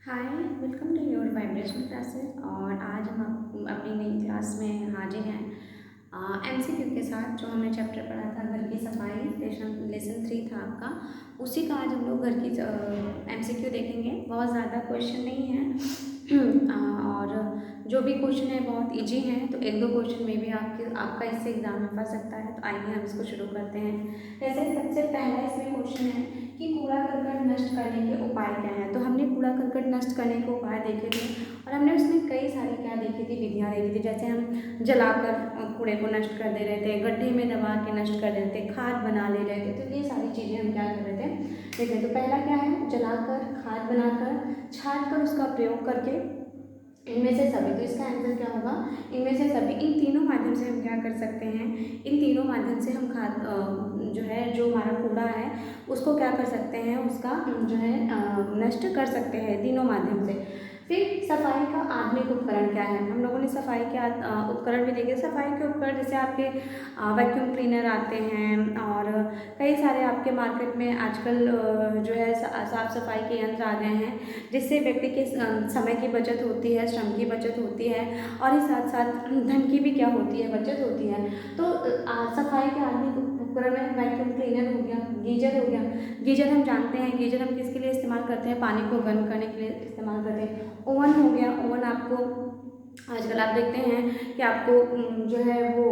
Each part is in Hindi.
Hi, welcome to your vibration classes. और आज हम अपनी नई क्लास में हाजिर हैं एमसीक्यू के साथ। जो हमने चैप्टर पढ़ा था घर की सफाई, लेसन 3 था आपका, उसी का आज हम लोग घर की एमसीक्यू देखेंगे। बहुत ज़्यादा क्वेश्चन नहीं है और जो भी क्वेश्चन है बहुत इजी हैं, तो एक दो क्वेश्चन में भी आपका इससे एग्जाम में फंस सकता है। तो आइए हम इसको शुरू करते हैं। जैसे सबसे पहला इसमें क्वेश्चन है कि कूड़ा करकट नष्ट करने के उपाय क्या हैं। तो हमने कूड़ा करकट नष्ट करने के उपाय देखे थे और हमने उसमें कई सारी क्या देखी थी, विधियाँ देखी थी। जैसे हम जलाकर कूड़े को नष्ट कर दे रहे थे, गड्ढे में दबा के नष्ट कर दे रहे थे, खाद बना ले रहे थे। तो ये सारी चीज़ें हम क्या कर रहे थे, देख रहे। तो पहला क्या है, जलाकर, खाद बनाकर, छाट कर उसका प्रयोग करके, इनमें से सभी। तो इसका आंसर क्या होगा, इनमें से सभी। इन तीनों माध्यम से हम क्या कर सकते हैं, इन तीनों माध्यम से हम खाद जो है, जो हमारा कूड़ा है उसको क्या कर सकते हैं, उसका जो है नष्ट कर सकते हैं तीनों माध्यम से। फिर सफाई का आधुनिक उपकरण क्या है। हम लोगों ने सफाई के उपकरण भी देखे। सफाई के उपकरण जैसे आपके वैक्यूम क्लीनर आते हैं और कई सारे आपके मार्केट में आजकल जो है साफ सफाई के यंत्र आ गए हैं, जिससे व्यक्ति के समय की बचत होती है, श्रम की बचत होती है और ही साथ साथ धन की भी क्या होती है, बचत होती है। तो सफाई के आधुनिक उपकरण में वैक्यूम क्लीनर हो गया, गीजर हो गया। गीजर हम जानते हैं, गीजर हम किसके लिए इस्तेमाल करते हैं, पानी को गर्म करने के लिए इस्तेमाल करते हैं। ओवन हो गया, ओवन आपको आजकल आप देखते हैं कि आपको जो है वो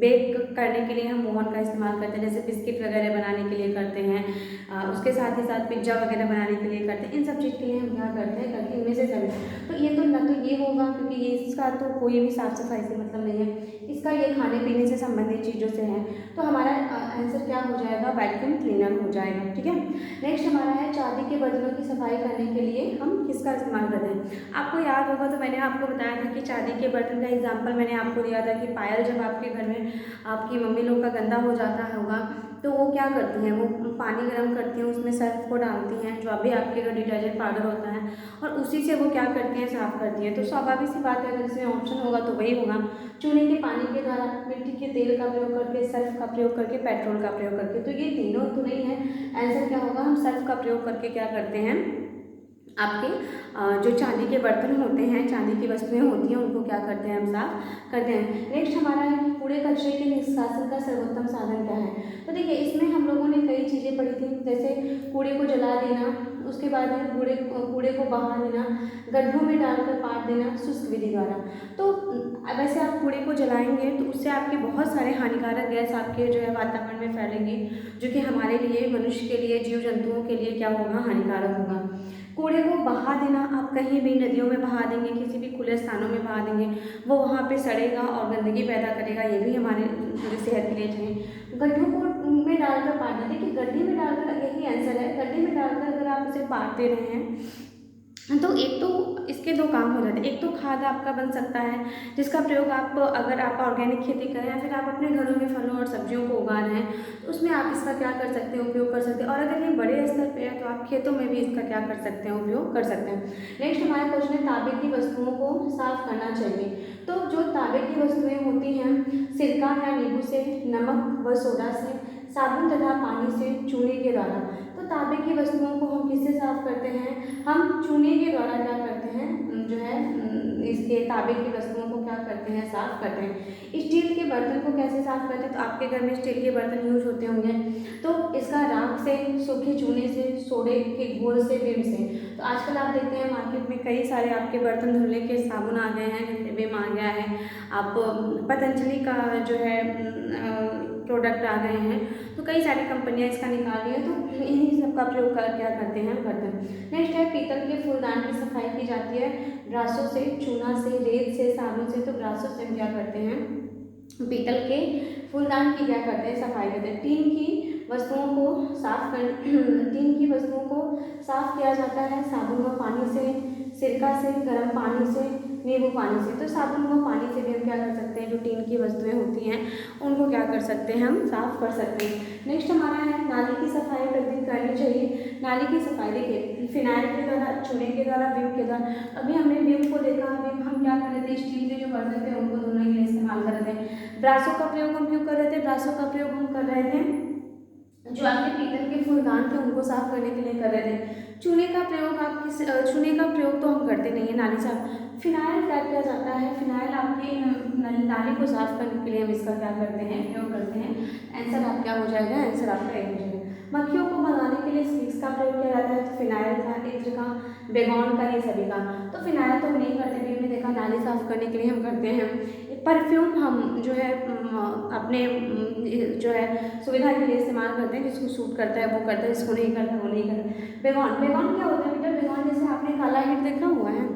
बेक करने के लिए हम ओवन का इस्तेमाल करते हैं। जैसे बिस्किट वगैरह बनाने के लिए करते हैं, उसके साथ ही साथ पिज्ज़ा वगैरह बनाने के लिए करते हैं। इन सब चीज़ के लिए हम क्या करते हैं, करके इनमें से सभी। तो ये तो ना तो ये होगा, क्योंकि ये इसका तो कोई भी साफ सफाई से मतलब नहीं है, इसका ये खाने पीने से संबंधित चीज़ों से है। तो हमारा आंसर क्या हो जाएगा, वैक्यूम क्लीनर हो जाएगा। ठीक है। नेक्स्ट हमारा है चांदी के बर्तनों की सफाई करने के लिए हम किसका इस्तेमाल करते हैं। आपको याद होगा तो मैंने आपको बताया था कि चांदी के बर्तन का एग्जाम्पल मैंने आपको दिया था कि पायल जब आपके घर में आपकी मम्मी लोग का गंदा हो जाता होगा तो वो क्या करती हैं, वो पानी गर्म करती हैं, उसमें सर्फ को डालती हैं, जो अभी आपके घर डिटर्जेंट पाउडर होता है, और उसी से वो क्या करती हैं, साफ करती हैं। तो स्वाभाविक सी बात है, अगर इसमें ऑप्शन होगा तो वही होगा, चूने के पानी के द्वारा, मिट्टी के तेल का प्रयोग करके, सर्फ का प्रयोग करके, पेट्रोल का प्रयोग करके। तो ये तीनों तो नहीं है, आंसर क्या होगा, हम सर्फ का प्रयोग करके क्या करते हैं, आपके जो चांदी के बर्तन होते हैं, चांदी की वस्तुएं होती हैं, उनको क्या करते हैं, हम साफ करते हैं। नेक्स्ट हमारा है कि कूड़े कचरे के निष्कासन का सर्वोत्तम साधन क्या है। तो देखिए, इसमें हम लोगों ने कई चीज़ें पढ़ी थी। जैसे कूड़े को जला देना, उसके बाद में कूड़े को बहा देना, गड्ढों में डालकर पाट देना शुष्क विधि द्वारा। तो वैसे आप कूड़े को जलाएंगे तो उससे आपके बहुत सारे हानिकारक गैस आपके जो है वातावरण में फैलेंगे, जो कि हमारे लिए, मनुष्य के लिए, जीव जंतुओं के लिए क्या होगा, हानिकारक होगा। कूड़े को बहा देना, आप कहीं भी नदियों में बहा देंगे, किसी भी खुले स्थानों में बहा देंगे, वो वहाँ पे सड़ेगा और गंदगी पैदा करेगा, ये भी हमारे सेहत के लिए चाहिए। गड्ढों को में डालकर पाट दें। देखिए, गड्ढे में डालकर, यही आंसर है, गड्ढे में डालकर अगर आप उसे पाट दे रहे हैं तो एक तो इसके दो काम हो जाते हैं। एक तो खाद आपका बन सकता है, जिसका प्रयोग आप, अगर आप ऑर्गेनिक खेती करें या फिर आप अपने घरों में फलों और सब्जियों को उगा रहे हैं तो उसमें आप इसका क्या कर सकते हैं, उपयोग कर सकते हैं। और अगर ये बड़े स्तर पे है तो आप खेतों में भी इसका क्या कर सकते हैं, उपयोग कर सकते हैं। नेक्स्ट हमारा क्वेश्चन है, तांबे की वस्तुओं को साफ करना चाहिए। तो जो तांबे की वस्तुएं होती हैं, सिरका या नींबू से, नमक व सोडा से, साबुन तथा पानी से, चूने के द्वारा। तो तांबे की वस्तुओं को हम किससे साफ करते हैं, हम चूने के द्वारा क्या करते हैं, जो है इसके तांबे की वस्तुओं को क्या करते हैं, साफ करते हैं। स्टील के बर्तन को कैसे साफ करते हैं, तो आपके घर में स्टील के बर्तन यूज होते होंगे, तो इसका राख से, सूखे चूने से, सोडे के घोल से, विम से। तो आजकल आप देखते हैं मार्केट में कई सारे आपके बर्तन धुलने के साबुन आ गए हैं, जैसे विम आ गया है, आप पतंजलि का जो है प्रोडक्ट आ गए हैं। तो कई सारी कंपनियां इसका निकाल रही हैं, तो इन्हीं सब का प्रयोग कर क्या करते हैं, हम करते हैं। नेक्स्ट है, पीतल के फूलदान की सफाई की जाती है ब्रासों से, चूना से, रेत से, साबुन से। तो ब्रासों से हम क्या करते हैं, पीतल के फूलदान की क्या करते हैं, सफाई करते हैं। टीन की वस्तुओं को साफ कर टीन की वस्तुओं को साफ किया जाता है साबुन व पानी से, सिरका से, गर्म पानी से, नींबू पानी से। तो साबुन व पानी से भी हम क्या कर सकते हैं, जो टीन की वस्तुएं होती हैं उनको क्या कर सकते हैं, हम साफ कर सकते हैं। नेक्स्ट हमारा है, नाली की सफाई प्रतिदिन करनी चाहिए। नाली की सफाई देखिए, फिनाइल के द्वारा, चूने के द्वारा, विम के द्वारा। अभी हमने विम को देखा, विम हम क्या कर रहे थे, स्टील के जो बर्तन थे उनको धोने के लिए इस्तेमाल कर रहे थे। ब्रासों का प्रयोग हम क्यों कर रहे थे, ब्रासों का प्रयोग हम कर रहे थे जो आपके पीतल के फूलदान थे उनको साफ करने के लिए कर रहे थे। चूने का प्रयोग आप किस चूने का प्रयोग तो हम करते नहीं है नाली साफ। फिनाइल क्या किया जाता है, फिनाइल आपके नाली को साफ करने के लिए हम इसका क्या करते हैं, प्रयोग करते हैं। आंसर आप क्या हो जाएगा, आंसर आपका एक हो जाएगा। मक्खियों को भगाने के लिए स्टिक्स का प्रयोग किया जाता है, तो फिनाइल था, इत्र का, बेगोन का, ये सभी का। तो फिनाइल तो हम नहीं करते, भी हमने देखा नाली साफ करने के लिए हम करते हैं। परफ्यूम हम जो है अपने जो है सुविधा के लिए इस्तेमाल करते हैं, जिसको सूट करता है वो करता है, जिसको नहीं करता वो नहीं करता। बेगोन, बेगोन क्या होता है बेटा, बेगोन जैसे आपने काला हिट देखा हुआ है,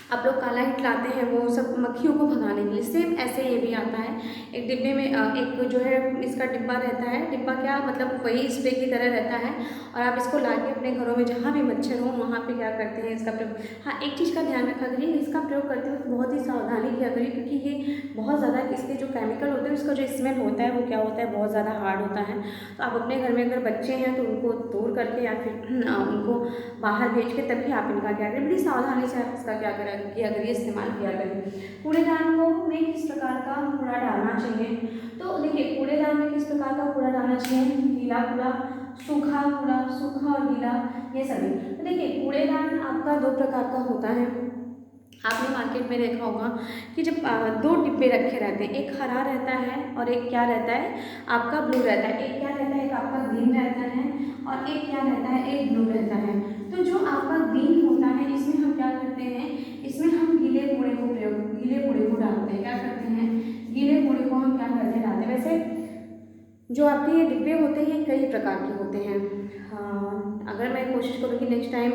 आप लोग काला हिट लाते हैं वो सब मक्खियों को भगाने के लिए, सेम ऐसे ये भी आता है। एक डिब्बे में एक जो है इसका डिब्बा रहता है, डिब्बा क्या मतलब वही स्प्रे की तरह रहता है, और आप इसको लाके अपने घरों में जहाँ भी मच्छर हो वहाँ पे क्या करते हैं इसका प्रयोग। हाँ, एक चीज़ का ध्यान रखा करिए, इसका प्रयोग करते वक्त बहुत ही सावधानी किया करिए, क्योंकि ये बहुत ज़्यादा इसके जो केमिकल होते हैं उसका जो स्मेल होता है वो क्या होता है, बहुत ज़्यादा हार्ड होता है। तो आप अपने घर में अगर बच्चे हैं तो उनको दूर करके या फिर उनको बाहर भेज के तभी आप इनका क्या करें, बड़ी सावधानी से आप इसका क्या करें किया करिए, इस्तेमाल किया करिए। कूड़ेदान को में किस प्रकार का कूड़ा डालना चाहिए, तो देखिए कूड़ेदान में किस प्रकार का कूड़ा डालना चाहिए, गीला कूड़ा, सूखा कूड़ा, सूखा और गीला, ये सभी। तो देखिए कूड़ेदान आपका दो प्रकार का होता है। आपने मार्केट में देखा होगा कि जब दो डिब्बे रखे रहते हैं, एक हरा रहता है और एक क्या रहता है आपका ब्लू रहता है, एक क्या रहता है, एक आपका ग्रीन रहता है और एक क्या रहता है, एक ब्लू रहता है। तो जो आपका ग्रीन होता है इसमें हम क्या करते हैं, इसमें हम गीले कूड़े को गीले कूड़े को डालते हैं, क्या करते हैं, गीले कूड़े को हम क्या करते हैं, डालते हैं। वैसे जो आपके ये डिब्बे होते हैं ये कई प्रकार के होते हैं। हाँ, अगर मैं कोशिश करूँगी नेक्स्ट टाइम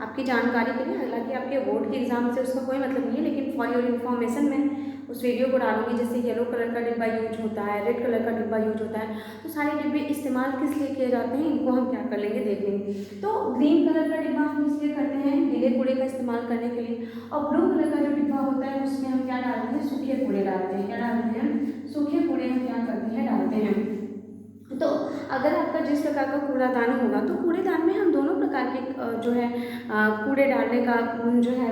आपकी जानकारी के लिए, हालांकि आपके बोर्ड के एग्जाम से उसका कोई मतलब नहीं है, लेकिन फॉर योर इन्फॉर्मेशन मैं उस वीडियो को डालूंगी। जैसे येलो कलर का डिब्बा यूज होता है, रेड कलर का डिब्बा यूज होता है, तो सारे डिब्बे इस्तेमाल किस लिए किए जाते हैं इनको हम क्या कर लेंगे, देख लेंगे। तो ग्रीन कलर का डिब्बा हम इसलिए करते हैं गीले कूड़े का इस्तेमाल करने के लिए, और ब्लू कलर का जो डिब्बा होता है उसमें हम क्या डालते हैं, सूखे कूड़े डालते हैं। क्या डालते हैं, सूखे कूड़े हम क्या करते हैं, डालते हैं। तो अगर आपका जिस प्रकार का कूड़ादान होगा तो कूड़ेदान में हम दोनों प्रकार के जो है कूड़े डालने का जो है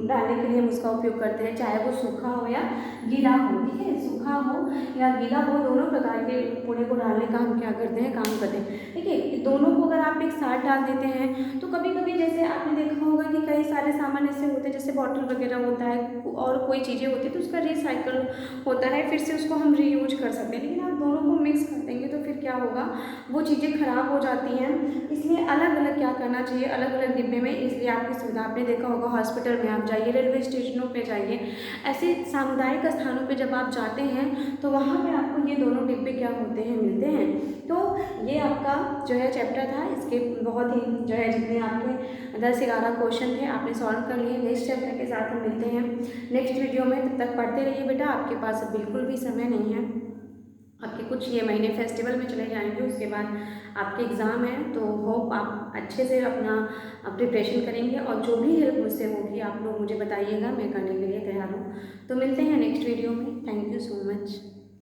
डालने के लिए हम उसका उपयोग करते हैं, चाहे वो सूखा हो या गीला हो। ठीक है, सूखा हो या गीला हो, दोनों प्रकार के कूड़े को डालने का हम क्या करते हैं, काम करते हैं। देखिए दोनों को अगर आप एक साथ डाल देते हैं तो कभी कभी जैसे आपने देखा होगा कि कई सारे सामान ऐसे होते हैं, जैसे बॉटल वगैरह होता है और कोई चीज़ें होती है तो उसका रिसाइकल होता है, फिर से उसको हम रीयूज कर सकते हैं। लेकिन आप दोनों को मिक्स कर देंगे तो फिर क्या होगा, वो चीज़ें खराब हो जाती हैं। इसलिए अलग अलग क्या करना चाहिए, अलग अलग डिब्बे में। इसलिए आपकी सुविधा, आपने देखा होगा हॉस्पिटल में आप जाइए, रेलवे स्टेशनों पे जाइए, ऐसे सामुदायिक स्थानों पे जब आप जाते हैं तो वहाँ पे आपको ये दोनों डिब्बे क्या होते हैं, मिलते हैं। तो ये आपका जो है चैप्टर था, इसके बहुत ही जो है जितने आपके 10-11 क्वेश्चन थे आपने सॉल्व कर लिए। नेक्स्ट चैप्टर के साथ हम मिलते हैं नेक्स्ट वीडियो में, तब तक पढ़ते रहिए बेटा, आपके पास बिल्कुल भी समय नहीं है। आपके कुछ ये महीने फेस्टिवल में चले जाएंगे, उसके बाद आपके एग्ज़ाम है, तो होप आप अच्छे से अपना प्रिपरेशन करेंगे, और जो भी हेल्प मुझसे होगी आप लोग मुझे बताइएगा, मैं करने के लिए तैयार हूँ। तो मिलते हैं नेक्स्ट वीडियो में। Thank you so much.